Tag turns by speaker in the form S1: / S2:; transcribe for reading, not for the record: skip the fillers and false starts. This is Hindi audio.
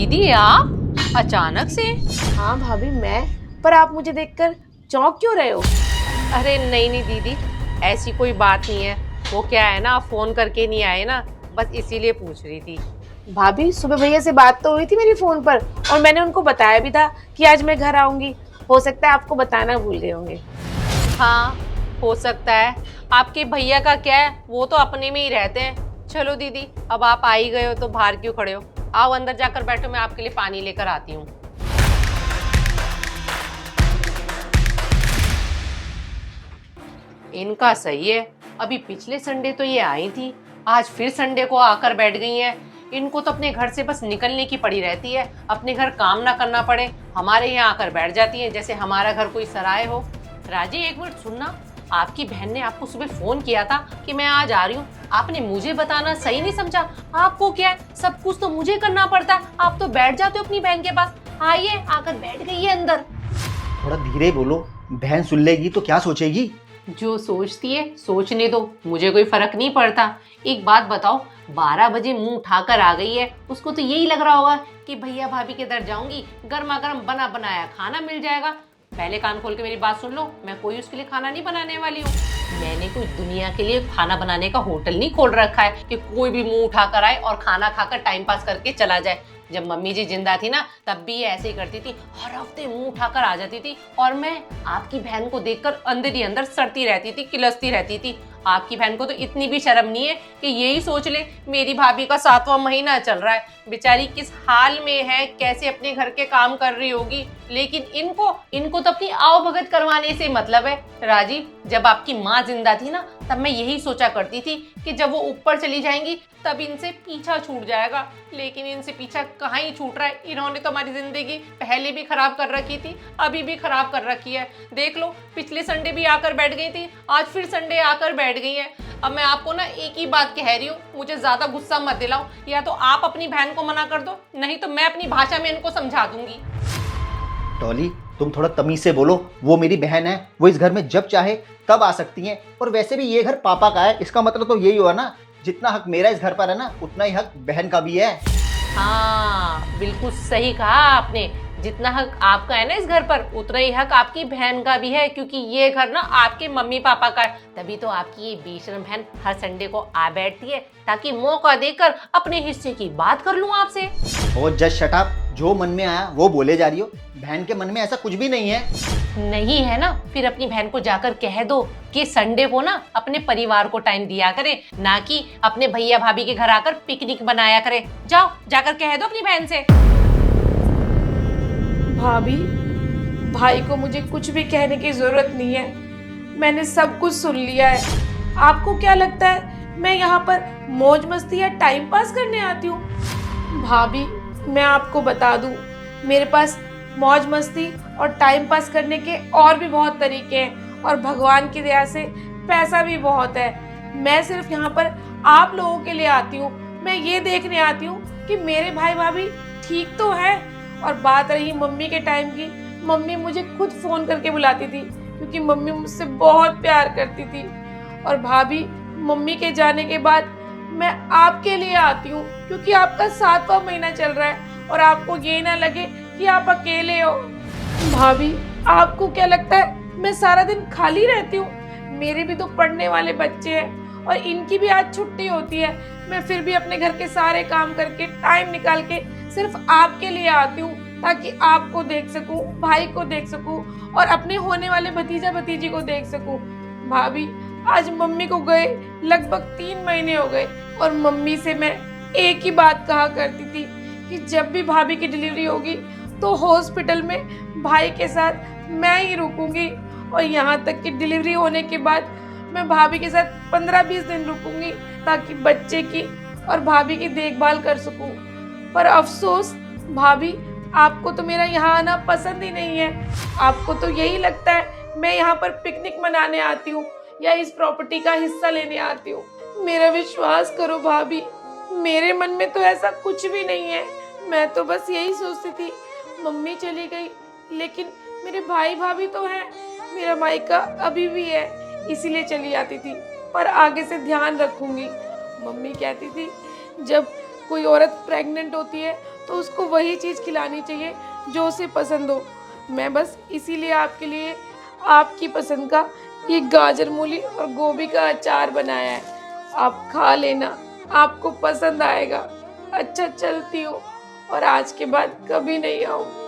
S1: दीदी आप अचानक से?
S2: हाँ भाभी मैं, पर आप मुझे देखकर चौंक क्यों रहे हो?
S1: अरे नहीं नहीं दीदी, ऐसी कोई बात नहीं है। वो क्या है ना, आप फोन करके नहीं आए ना, बस इसीलिए पूछ रही थी।
S2: भाभी सुबह भैया से बात तो हुई थी मेरी फोन पर, और मैंने उनको बताया भी था कि आज मैं घर आऊंगी। हो सकता है आपको बताना भूल गए होंगे।
S1: हाँ, हो सकता है। आपके भैया का क्या है, वो तो अपने में ही रहते हैं। चलो दीदी, अब आप आ ही गए हो तो बाहर क्यों खड़े हो? आओ अंदर जाकर बैठो, मैं आपके लिए पानी लेकर आती हूँ। इनका सही है, अभी पिछले संडे तो ये आई थी, आज फिर संडे को आकर बैठ गई हैं। इनको तो अपने घर से बस निकलने की पड़ी रहती है, अपने घर काम ना करना पड़े, हमारे यहाँ आकर बैठ जाती हैं जैसे हमारा घर कोई सराय हो। राजी एक मिनट सुनना, आपकी बहन ने आपको सुबह फोन किया था कि मैं आज आ रही हूँ, आपने मुझे बताना सही नहीं समझा। आपको क्या है, सब कुछ तो मुझे करना पड़ता है, आप तो बैठ जाते हो अपनी बहन के पास। आइए, आकर बैठ गई है अंदर।
S3: थोड़ा धीरे बोलो, बहन सुन लेगी तो क्या सोचेगी।
S1: जो सोचती है सोचने दो, मुझे कोई फर्क नहीं पड़ता। एक बात बताओ, 12 बजे मुंह उठाकर आ गई है, उसको तो यही लग रहा होगा कि भैया भाभी के दर जाऊंगी, गर्मा गर्म बना बनाया खाना मिल जाएगा। पहले कान खोल के मेरी बात सुन लो, मैं कोई उसके लिए खाना नहीं बनाने वाली हूँ। मैंने कोई दुनिया के लिए खाना बनाने का होटल नहीं खोल रखा है कि कोई भी मुंह उठाकर आए और खाना खाकर टाइम पास करके चला जाए। जब मम्मी जी जिंदा थी ना, तब भी ये ऐसे ही करती थी, हर हफ्ते मुंह उठाकर आ जाती थी और मैं आपकी बहन को देखकर अंदर ही अंदर सड़ती रहती थी, किलसती रहती थी। आपकी बहन को तो इतनी भी शर्म नहीं है कि यही सोच ले मेरी भाभी का 7वां महीना चल रहा है, बेचारी किस हाल में है, कैसे अपने घर के काम कर रही होगी। लेकिन इनको तो अपनी आओ भगत करवाने से मतलब है। राजीव, जब आपकी माँ जिंदा थी ना, तब मैं यही सोचा करती थी कि जब वो ऊपर चली जाएंगी तब इनसे पीछा छूट जाएगा, लेकिन इनसे पीछा कहाँ ही छूट रहा है। इन्होंने तो हमारी जिंदगी पहले भी खराब कर रखी थी, अभी भी खराब कर रखी है। देख लो, पिछले संडे भी आकर बैठ गई थी, आज फिर संडे आकर बैठ गई है। अब मैं आपको ना एक ही बात कह रही हूँ, मुझे ज्यादा गुस्सा मत दिलाओ, या तो आप अपनी बहन को मना कर दो, नहीं तो मैं अपनी भाषा में इनको समझा दूंगी।
S3: डॉली, तुम थोड़ा तमीज से बोलो, वो मेरी बहन है, वो इस घर में जब चाहे तब आ सकती हैं। और वैसे भी ये घर पापा का है, इसका मतलब तो यही हुआ ना, जितना हक मेरा इस घर पर है ना, उतना ही हक बहन का भी है।
S1: हाँ, बिल्कुल सही कहा आपने, जितना हक आपका है ना इस घर पर, उतना ही हक आपकी बहन का भी है, क्योंकि ये घर ना आपके मम्मी पापा का है। तभी तो आपकी ये बेशरम बहन हर संडे को आ बैठती है, ताकि मौका देकर अपने हिस्से की बात कर लूं आपसे।
S3: ओ जस्ट शट अप, जो मन में आया वो बोले जा रही हो। बहन के मन में ऐसा कुछ भी नहीं है।
S1: नहीं है ना, फिर अपनी बहन को जाकर कह दो कि संडे को ना अपने परिवार को टाइम दिया करे, ना कि अपने भैया भाभी के घर आकर पिकनिक बनाया करे। जाओ, जाकर कह दो अपनी बहन से।
S2: भाभी, भाई को मुझे कुछ भी कहने की जरूरत नहीं है, मैंने सब कुछ सुन लिया है। आपको क्या लगता है मैं यहाँ पर मौज मस्ती या टाइम पास करने आती हूँ? भाभी, मैं आपको बता दूँ, मेरे पास मौज मस्ती और टाइम पास करने के और भी बहुत तरीके हैं, और भगवान की दया से पैसा भी बहुत है। मैं सिर्फ यहाँ पर आप लोगों के लिए आती हूँ, मैं ये देखने आती हूँ कि मेरे भाई भाभी ठीक तो है। और बात रही मम्मी के टाइम की, मम्मी मुझे खुद फोन करके बुलाती थी, क्योंकि मम्मी मुझसे बहुत प्यार करती थी। और भाभी, मम्मी के जाने के बाद मैं आपके लिए आती हूँ, क्योंकि आपका 7वां महीना चल रहा है और आपको ये ना लगे कि आप अकेले हो। भाभी, आपको क्या लगता है मैं सारा दिन खाली रहती हूँ? मेरे भी तो पढ़ने वाले बच्चे हैं और इनकी भी आज छुट्टी होती है। मैं फिर भी अपने घर के सारे काम करके टाइम निकाल के सिर्फ आपके लिए आती हूँ, ताकि आपको देख सकूं, भाई को देख सकूं और अपने होने वाले भतीजा भतीजी को देख सकूं। भाभी, आज मम्मी को गए लगभग 3 महीने हो गए, और मम्मी से मैं एक ही बात कहा करती थी कि जब भी भाभी की डिलीवरी होगी तो हॉस्पिटल में भाई के साथ मैं ही रुकूंगी, और यहाँ तक कि डिलीवरी होने के बाद मैं भाभी के साथ 15-20 दिन रुकूंगी, ताकि बच्चे की और भाभी की देखभाल कर सकूं। पर अफसोस भाभी, आपको तो मेरा यहाँ आना पसंद ही नहीं है। आपको तो यही लगता है मैं यहाँ पर पिकनिक मनाने आती हूँ या इस प्रॉपर्टी का हिस्सा लेने आती हूँ। मेरा विश्वास करो भाभी, मेरे मन में तो ऐसा कुछ भी नहीं है। मैं तो बस यही सोचती थी, मम्मी चली गई लेकिन मेरे भाई भाभी तो हैं, मेरा मायका अभी भी है, इसीलिए चली आती थी, पर आगे से ध्यान रखूंगी। मम्मी कहती थी जब कोई औरत प्रेग्नेंट होती है तो उसको वही चीज़ खिलानी चाहिए जो उसे पसंद हो। मैं बस इसीलिए आपके लिए आपकी पसंद का ये गाजर मूली और गोभी का अचार बनाया है। आप खा लेना, आपको पसंद आएगा। अच्छा, चलती हूँ और आज के बाद कभी नहीं आऊँगी।